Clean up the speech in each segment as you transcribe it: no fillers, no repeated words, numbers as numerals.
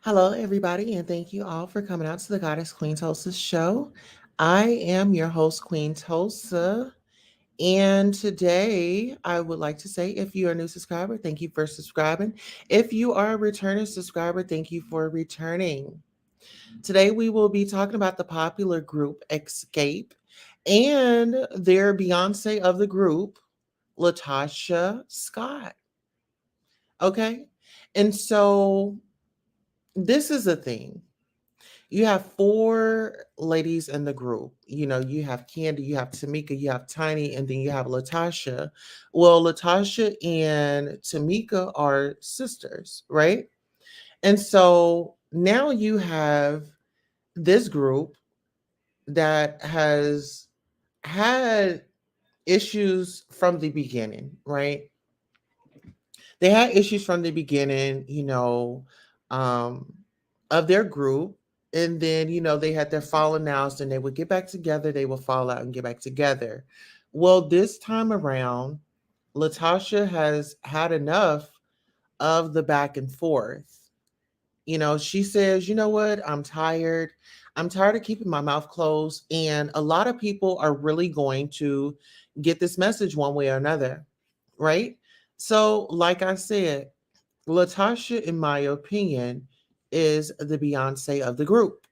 Hello, everybody, and thank you all for coming out to the Goddess Queen Tulsa show. I am your host, Queen Tulsa, and today I would like to say if you are a new subscriber, thank you for subscribing. If you are a returning subscriber, thank you for returning. Today we will be talking about the popular group Xscape and their Beyonce of the group, LaTocha Scott. Okay, and so this is a thing. You have four ladies in the group. You have Kandi, you have Tamika, you have Tiny, and then you have LaTocha. Well, LaTocha and Tamika are sisters, right? And so now you have this group that has had issues from the beginning, right? They had issues from the beginning, um, of their group. And then, they had their falling outs and they would get back together. They would fall out and get back together. Well, this time around, Latasha has had enough of the back and forth. She says, you know what? I'm tired. I'm tired of keeping my mouth closed. And a lot of people are really going to get this message one way or another, right? So, like I said, Latasha, in my opinion, is the Beyonce of the group.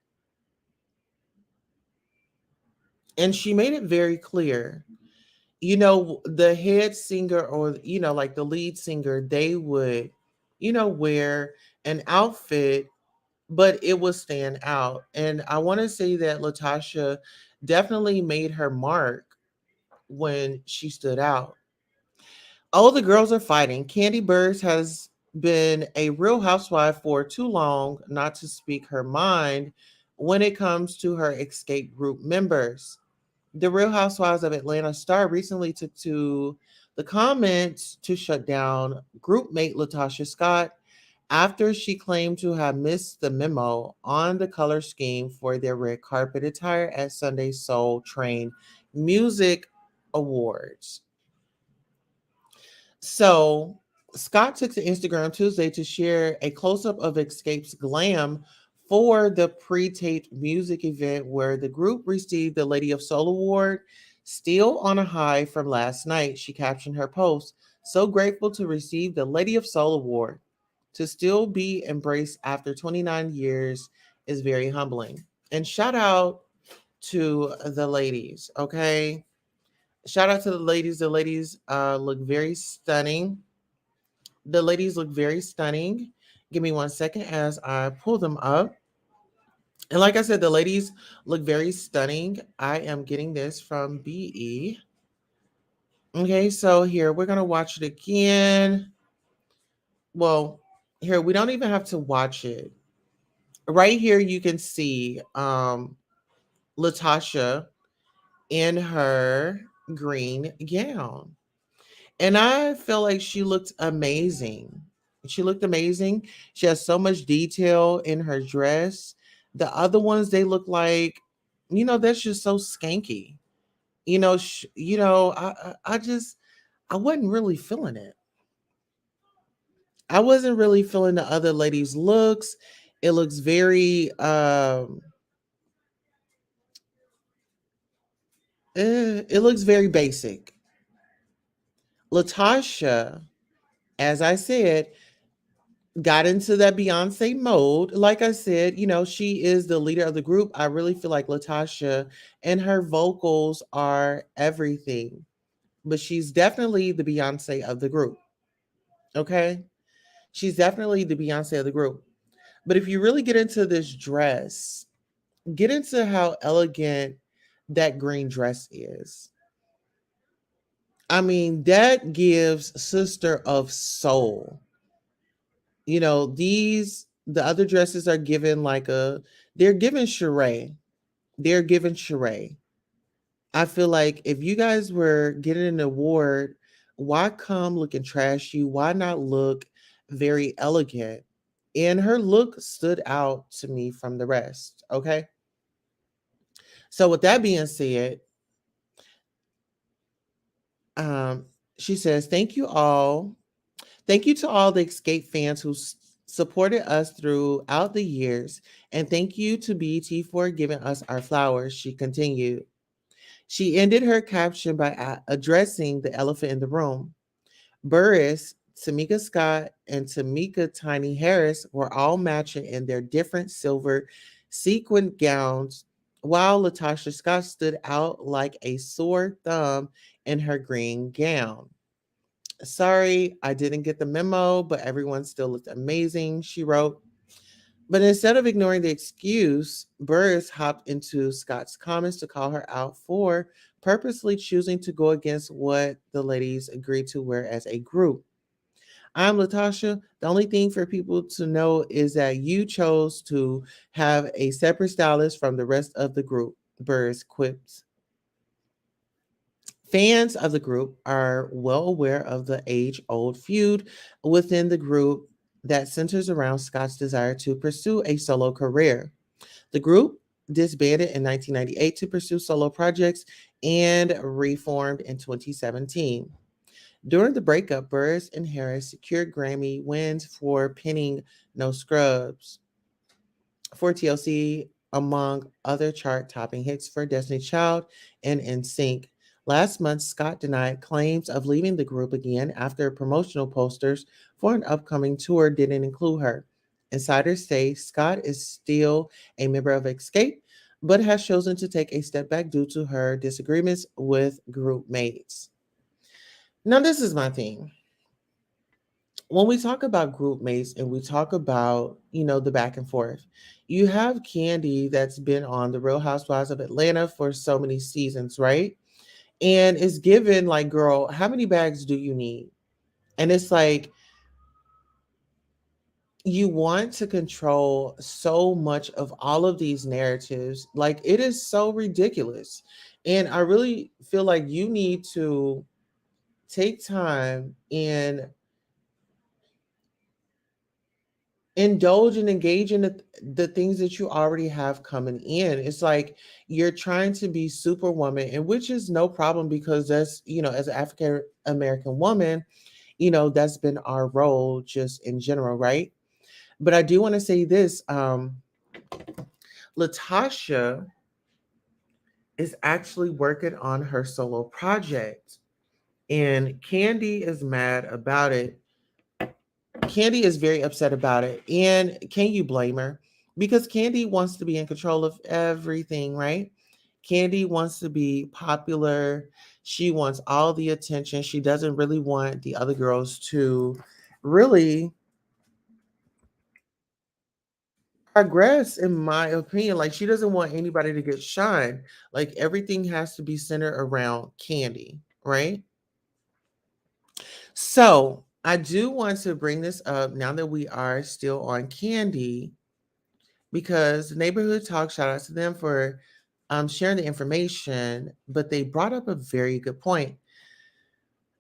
And she made it very clear. The head singer or, like the lead singer, they would, wear an outfit, but it would stand out. And I want to say that Latasha definitely made her mark when she stood out. Oh, the girls are fighting. Kandi Burruss has been a real housewife for too long not to speak her mind when it comes to her escape group members. The Real Housewives of Atlanta star recently took to the comments to shut down groupmate LaTocha Scott after she claimed to have missed the memo on the color scheme for their red carpet attire at Sunday's Soul Train Music Awards. So Scott took to Instagram Tuesday to share a close up of Escape's glam for the pre taped music event where the group received the Lady of Soul Award. Still on a high from last night, she captioned her post, so grateful to receive the Lady of Soul Award. To still be embraced after 29 years is very humbling. And shout out to the ladies, okay? Shout out to the ladies. The ladies look very stunning. The ladies look very stunning. Give me one second as I pull them up. And like I said, the ladies look very stunning. I am getting this from BE. Okay, so here we're going to watch it again. Well, here we don't even have to watch it. Right here, you can see Latasha in her green gown. And I feel like she looked amazing. She looked amazing. She has so much detail in her dress. The other ones, they look like, that's just so skanky. I wasn't really feeling it. I wasn't really feeling the other ladies' looks. It looks very, it looks very basic. Latasha, as I said, got into that Beyonce mode. Like I said, she is the leader of the group. I really feel like Latasha and her vocals are everything, but she's definitely the Beyonce of the group. Okay. She's definitely the Beyonce of the group. But if you really get into this dress, get into how elegant that green dress is. I mean, that gives Sister of Soul. The other dresses are given they're given charade. They're given charade. I feel like if you guys were getting an award, why come looking trashy? Why not look very elegant? And her look stood out to me from the rest. Okay. So with that being said, um, she says, thank you all. Thank you to all the Escape fans who supported us throughout the years, and thank you to BET for giving us our flowers, she continued. She ended her caption by addressing the elephant in the room. Burruss, Tameka Scott, and Tameka Tiny Harris were all matching in their different silver sequin gowns, while LaTocha Scott stood out like a sore thumb in her green gown. Sorry, I didn't get the memo, but everyone still looked amazing, she wrote. But instead of ignoring the excuse, Burruss hopped into Scott's comments to call her out for purposely choosing to go against what the ladies agreed to wear as a group. I'm LaTocha. The only thing for people to know is that you chose to have a separate stylist from the rest of the group, Burruss quips. Fans of the group are well aware of the age old feud within the group that centers around Scott's desire to pursue a solo career. The group disbanded in 1998 to pursue solo projects and reformed in 2017. During the breakup, Burruss and Harris secured Grammy wins for penning No Scrubs for TLC, among other chart topping hits for Destiny Child and NSYNC. Last month, Scott denied claims of leaving the group again after promotional posters for an upcoming tour didn't include her. Insiders say Scott is still a member of Xscape, but has chosen to take a step back due to her disagreements with group mates. Now, this is my thing. When we talk about group mates and we talk about, the back and forth, you have Kandi that's been on the Real Housewives of Atlanta for so many seasons, right? And it's given like, girl, how many bags do you need? And it's like, you want to control so much of all of these narratives. Like, it is so ridiculous. And I really feel like you need to take time and indulge and engage in the things that you already have coming in. It's like you're trying to be superwoman, and which is no problem because that's, as an African American woman, that's been our role just in general, right? But I do want to say this, LaTocha is actually working on her solo project, and Kandi is mad about it. Kandi is very upset about it. And can you blame her? Because Kandi wants to be in control of everything, right? Kandi wants to be popular. She wants all the attention. She doesn't really want the other girls to really progress, in my opinion. Like, she doesn't want anybody to get shine. Like, everything has to be centered around Kandi, right? So I do want to bring this up now that we are still on Kandi, because Neighborhood Talk, shout out to them for sharing the information, but they brought up a very good point.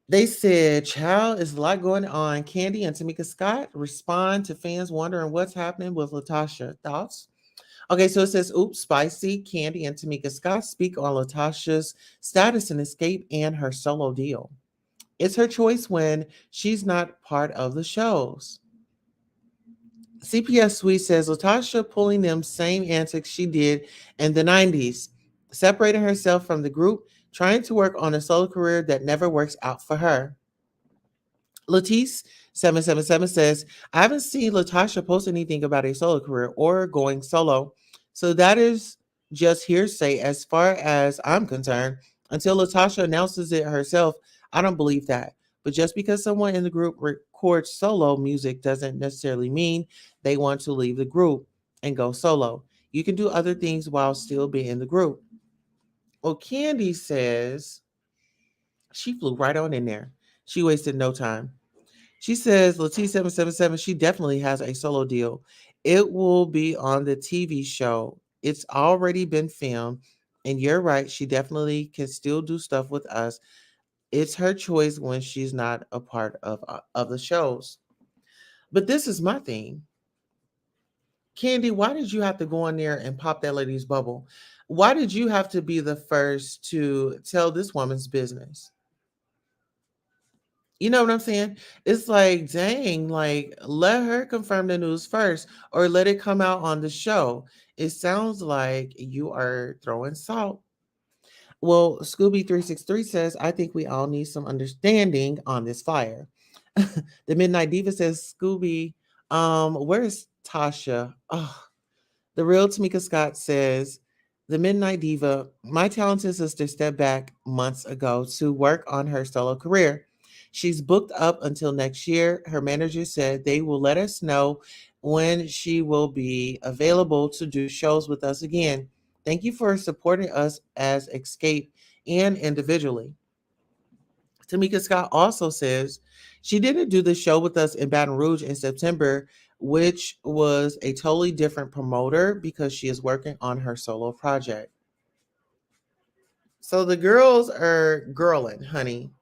They said, "Child, is a lot going on. Kandi and Tamika Scott respond to fans wondering what's happening with LaTocha. Thoughts?" Okay, so it says, "Oops, spicy. Kandi and Tamika Scott speak on LaTocha's status in Xscape and her solo deal. It's her choice when she's not part of the shows." CPS Suite says LaTocha pulling them same antics she did in the 90s, separating herself from the group, trying to work on a solo career that never works out for her. Latisse 777 says, "I haven't seen LaTocha post anything about a solo career or going solo. So that is just hearsay as far as I'm concerned. Until LaTocha announces it herself, I don't believe that. But just because someone in the group records solo music doesn't necessarily mean they want to leave the group and go solo. You can do other things while still being in the group." Well, Kandi says she flew right on in there. She wasted no time. She says Latif777, she definitely has a solo deal. It will be on the TV show. It's already been filmed. And you're right, she definitely can still do stuff with us. It's her choice when she's not a part of the shows. But this is my thing. Kandi, why did you have to go in there and pop that lady's bubble? Why did you have to be the first to tell this woman's business? You know what I'm saying? It's like, dang, like let her confirm the news first or let it come out on the show. It sounds like you are throwing salt. Well, Scooby363 says, I think we all need some understanding on this fire. The Midnight Diva says, Scooby, where's Tasha? Oh, the real Tamika Scott says, the Midnight Diva, my talented sister stepped back months ago to work on her solo career. She's booked up until next year. Her manager said they will let us know when she will be available to do shows with us again. Thank you for supporting us as Xscape and individually. Tamika Scott also says she didn't do the show with us in Baton Rouge in September, which was a totally different promoter because she is working on her solo project. So the girls are girling, honey.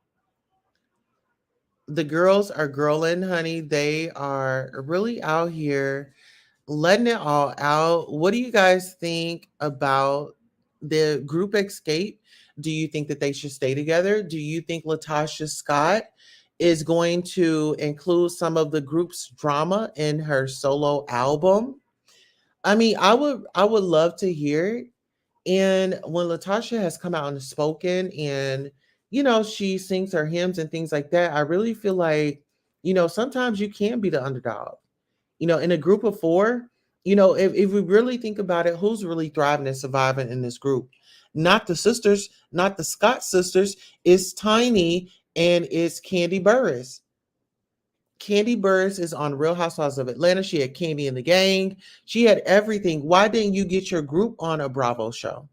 The girls are girling, honey. They are really out here letting it all out. What do you guys think about the group Xscape? Do you think that they should stay together? Do you think LaTocha Scott is going to include some of the group's drama in her solo album? I mean, I would love to hear it. And when LaTocha has come out and spoken and she sings her hymns and things like that, I really feel like, sometimes you can be the underdog. In a group of four, if we really think about it, who's really thriving and surviving in this group? Not the sisters, not the Scott sisters. It's Tiny and it's Kandi Burruss. Kandi Burruss is on Real Housewives of Atlanta. She had Kandi in the Gang. She had everything. Why didn't you get your group on a Bravo show?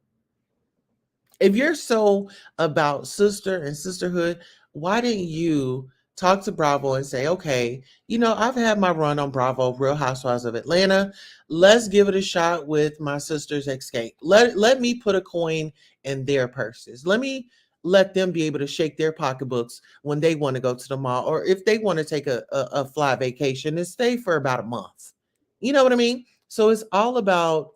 If you're so about sister and sisterhood, why didn't you talk to Bravo and say, okay, I've had my run on Bravo, Real Housewives of Atlanta. Let's give it a shot with my sister's Xscape. Let me put a coin in their purses. Let them be able to shake their pocketbooks when they want to go to the mall or if they want to take a fly vacation and stay for about a month. You know what I mean? So it's all about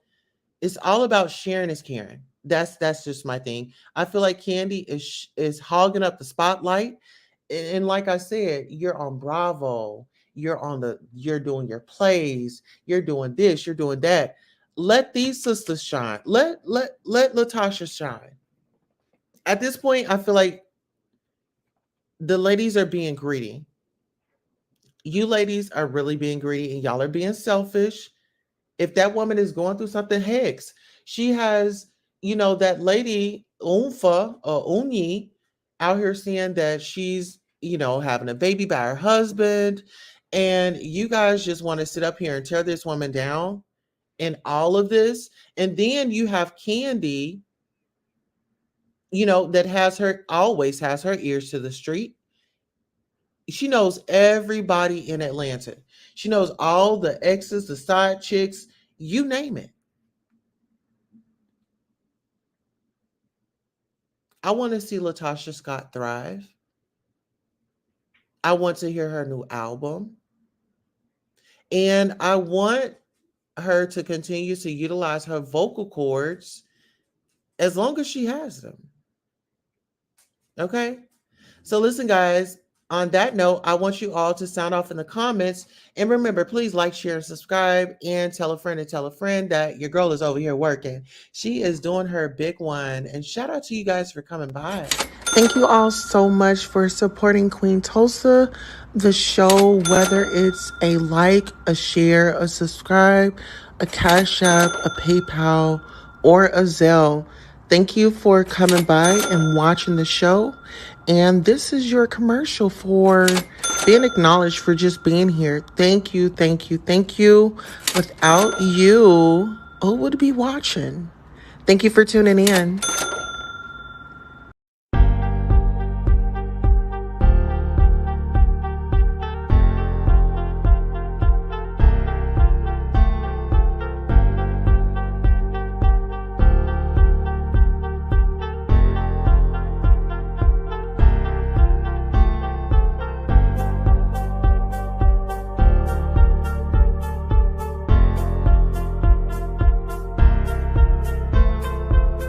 sharing is caring. That's just my thing. I feel like Kandi is hogging up the spotlight, and like I said, you're on Bravo. You're doing your plays. You're doing this. You're doing that. Let these sisters shine. Let LaTocha shine. At this point, I feel like the ladies are being greedy. You ladies are really being greedy, and y'all are being selfish. If that woman is going through something, hex, she has, that lady Unfa or Unyi out here saying that she's, having a baby by her husband. And you guys just want to sit up here and tear this woman down and all of this. And then you have Kandi, that always has her ears to the street. She knows everybody in Atlanta. She knows all the exes, the side chicks, you name it. I want to see LaTocha Scott thrive. I want to hear her new album. And I want her to continue to utilize her vocal cords as long as she has them. Okay? So listen, guys, on that note, I want you all to sound off in the comments. And remember, please like, share, and subscribe, and tell a friend that your girl is over here working. She is doing her big one. And shout out to you guys for coming by. Thank you all so much for supporting Queen Tulsa, the show, whether it's a like, a share, a subscribe, a Cash App, a PayPal, or a Zelle. Thank you for coming by and watching the show. And this is your commercial for being acknowledged for just being here. Thank you, thank you, thank you. Without you, who would be watching? Thank you for tuning in.